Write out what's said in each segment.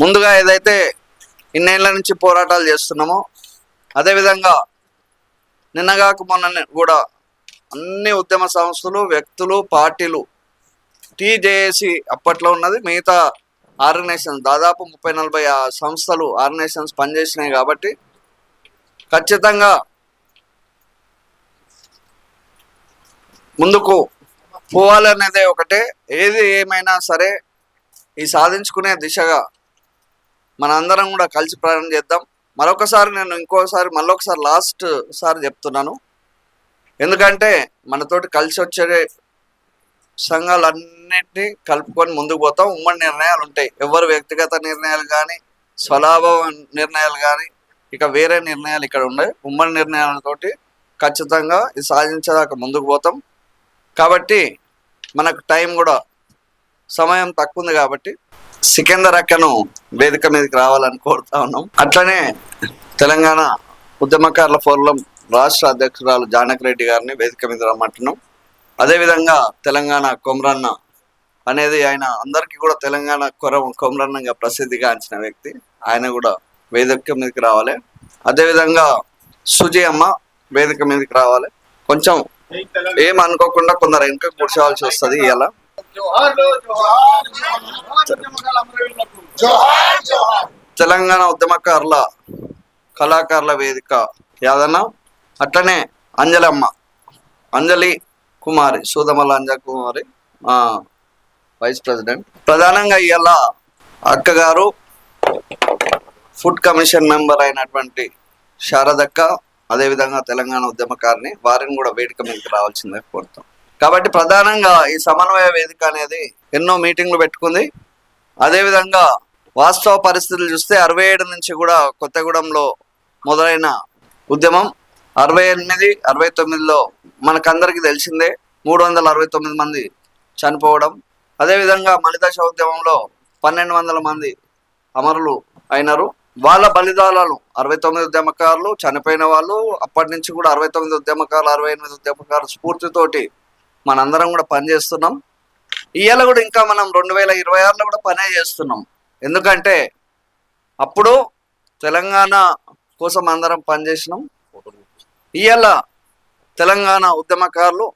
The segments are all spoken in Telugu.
ముందుగా ఏదైతే ఇన్నేళ్ల నుంచి పోరాటాలు చేస్తున్నామో అదేవిధంగా నిన్నగాక మొన్న కూడా అన్ని ఉద్యమ సంస్థలు, వ్యక్తులు, పార్టీలు, టీజేఏసీ అప్పట్లో ఉన్నది, మిగతా ఆర్గనైజేషన్స్ దాదాపు 30-40 సంస్థలు ఆర్గనైజేషన్స్ పనిచేసినాయి. కాబట్టి ఖచ్చితంగా ముందుకు పోవాలనేదే ఒకటే. ఏది ఏమైనా సరే ఈ సాధించుకునే దిశగా మనందరం కూడా కలిసి ప్రయాణం చేద్దాం. మరొకసారి నేను మళ్ళొకసారి లాస్ట్ సారి చెప్తున్నాను, ఎందుకంటే మనతోటి కలిసి వచ్చే సంఘాలన్నింటినీ కలుపుకొని ముందుకు పోతాం. ఉమ్మడి నిర్ణయాలు ఉంటాయి. ఎవరు వ్యక్తిగత నిర్ణయాలు కానీ, స్వలాభ నిర్ణయాలు కానీ, ఇక వేరే నిర్ణయాలు ఇక్కడ ఉన్నాయి. ఉమ్మడి నిర్ణయాలతోటి ఖచ్చితంగా ఇది సాధించేదాకా ముందుకు పోతాం. కాబట్టి మనకు టైం కూడా సమయం తక్కువ ఉంది. కాబట్టి సికిందర్ అక్కను వేదిక మీదకి రావాలని కోరుతా ఉన్నాం. అట్లనే తెలంగాణ ఉద్యమకారుల ఫోరం రాష్ట్ర అధ్యక్షురాలు జానకి రెడ్డి గారిని వేదిక మీద రమ్మంటున్నాం. అదేవిధంగా తెలంగాణ కొమరన్న అనేది ఆయన అందరికీ కూడా తెలంగాణ కొమరన్నగా ప్రసిద్ధిగాంచిన వ్యక్తి, ఆయన కూడా వేదిక మీదకి రావాలి. అదేవిధంగా సుజీ అమ్మ వేదిక మీదకి రావాలి. కొంచెం ఏం అనుకోకుండా కొందరు వెనుక కూర్చోవాల్సి వస్తుంది. ఇలా తెలంగాణ ఉద్యమకారుల కళాకారుల వేదిక యాదన్న, అట్లనే అంజలి కుమారి, సూదమల్ల అంజలి కుమారి వైస్ ప్రెసిడెంట్. ప్రధానంగా ఇవాళ అక్కగారు ఫుడ్ కమిషన్ మెంబర్ అయినటువంటి శారదక్క, అదేవిధంగా తెలంగాణ ఉద్యమకారిని, వారిని కూడా వేదిక మీదకి రావాల్సిందే కోరుతాం. కాబట్టి ప్రధానంగా ఈ సమన్వయ వేదిక అనేది ఎన్నో మీటింగ్లు పెట్టుకుంది. అదేవిధంగా వాస్తవ పరిస్థితులు చూస్తే 67 నుంచి కూడా కొత్తగూడెంలో మొదలైన ఉద్యమం 68, 69లో మనకందరికీ తెలిసిందే 369 మంది చనిపోవడం. అదేవిధంగా మలిదశ ఉద్యమంలో 1200 మంది అమరులు అయినారు. వాళ్ళ బలిదానాలు 69 ఉద్యమకారులు చనిపోయిన వాళ్ళు, అప్పటి నుంచి కూడా 69 ఉద్యమకారులు, 68 ఉద్యమకారుల స్ఫూర్తితోటి మనందరం కూడా పనిచేస్తున్నాం. ఇవాళ కూడా ఇంకా మనం 2026లో కూడా పనే చేస్తున్నాం. ఎందుకంటే అప్పుడు తెలంగాణ కోసం అందరం పనిచేసినాం. ఇవాళ తెలంగాణ ఉద్యమకారులు,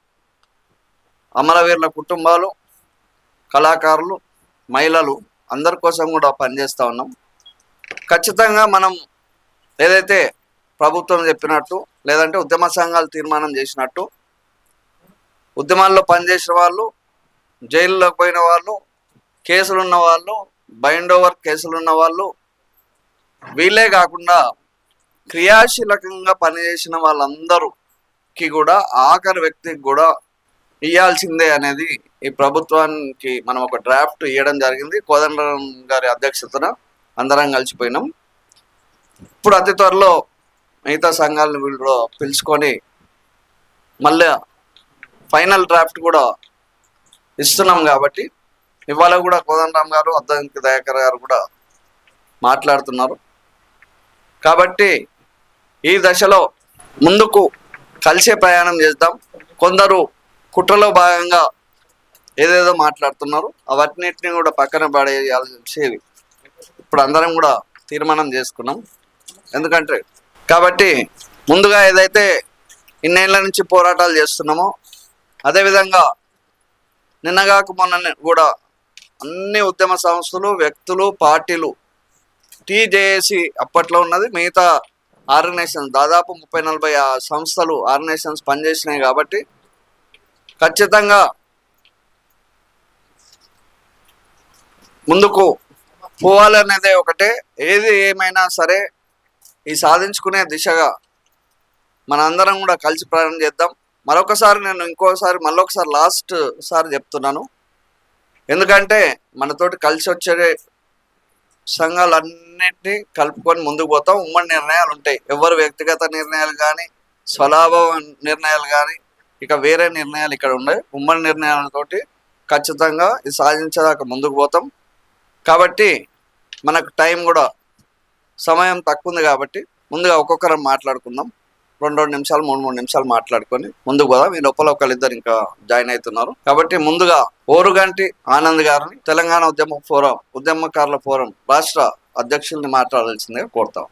అమరవీరుల కుటుంబాలు, కళాకారులు, మహిళలు అందరి కోసం కూడా పనిచేస్తూ ఉన్నాం. ఖచ్చితంగా మనం ఏదైతే ప్రభుత్వం చెప్పినట్టు, లేదంటే ఉద్యమ సంఘాలు తీర్మానం చేసినట్టు, ఉద్యమాల్లో పనిచేసిన వాళ్ళు, జైల్లోకి పోయిన వాళ్ళు, కేసులున్న వాళ్ళు, బైండ్ ఓవర్ కేసులున్న వాళ్ళు, వీళ్ళే కాకుండా క్రియాశీలకంగా పనిచేసిన వాళ్ళందరికీ కూడా ఆఖరి వ్యక్తికి కూడా ఇవ్వాల్సిందే అనేది ఈ ప్రభుత్వానికి మనం ఒక డ్రాఫ్ట్ ఇవ్వడం జరిగింది. కోదండరాం గారి అధ్యక్షతన అందరం కలిసిపోయినాం. ఇప్పుడు అతి త్వరలో మిగతా సంఘాలను వీళ్ళు పిలుచుకొని మళ్ళీ ఫైనల్ డ్రాఫ్ట్ కూడా ఇస్తున్నాం. కాబట్టి ఇవాళ కూడా కోదండరాం గారు, అద్దంకి దయాకర్ గారు కూడా మాట్లాడుతున్నారు. కాబట్టి ఈ దశలో ముందుకు కలిసే ప్రయాణం చేద్దాం. కొందరు కుట్రలో భాగంగా ఏదేదో మాట్లాడుతున్నారు, అవన్నిటిని కూడా పక్కన పడేయాల్సి ఇప్పుడు అందరం కూడా తీర్మానం చేసుకున్నాం. ఎందుకంటే కాబట్టి ముందుగా ఏదైతే ఇన్నేళ్ల నుంచి పోరాటాలు చేస్తున్నామో అదేవిధంగా నిన్నగాక మొన్న కూడా అన్ని ఉద్యమ సంస్థలు, వ్యక్తులు, పార్టీలు, టీజేఏసీ అప్పట్లో ఉన్నది, మిగతా ఆర్గనైజేషన్స్ దాదాపు 30-40 సంస్థలు ఆర్గనైజేషన్స్ పనిచేసినాయి. కాబట్టి ఖచ్చితంగా ముందుకు పోవాలనేదే ఒకటే. ఏది ఏమైనా సరే ఈ సాధించుకునే దిశగా మనందరం కూడా కలిసి ప్రయాణం చేద్దాం. మరొకసారి నేను మళ్ళొకసారి లాస్ట్ సారి చెప్తున్నాను, ఎందుకంటే మనతోటి కలిసి వచ్చే సంఘాలన్నింటినీ కలుపుకొని ముందుకు పోతాం. ఉమ్మడి నిర్ణయాలు ఉంటాయి. ఎవరు వ్యక్తిగత నిర్ణయాలు కానీ, స్వలాభ నిర్ణయాలు కానీ, ఇక వేరే నిర్ణయాలు ఇక్కడ ఉన్నాయి. ఉమ్మడి నిర్ణయాలతోటి ఖచ్చితంగా ఇది సాధించేదాకా ముందుకు పోతాం. కాబట్టి మనకు టైం కూడా సమయం తక్కువ ఉంది. కాబట్టి ముందుగా ఒక్కొక్కరం మాట్లాడుకుందాం. రెండు నిమిషాలు 3 నిమిషాలు మాట్లాడుకొని ముందుకు పోదాం. ఈ లోపల ఒకళ్ళిద్దరు ఇంకా జాయిన్ అవుతున్నారు. కాబట్టి ముందుగా ఓరుగంటి ఆనంద్ గారిని తెలంగాణ ఉద్యమకారుల ఫోరం రాష్ట్ర అధ్యక్షుల్ని మాట్లాడాల్సిందిగా కోరుతాం.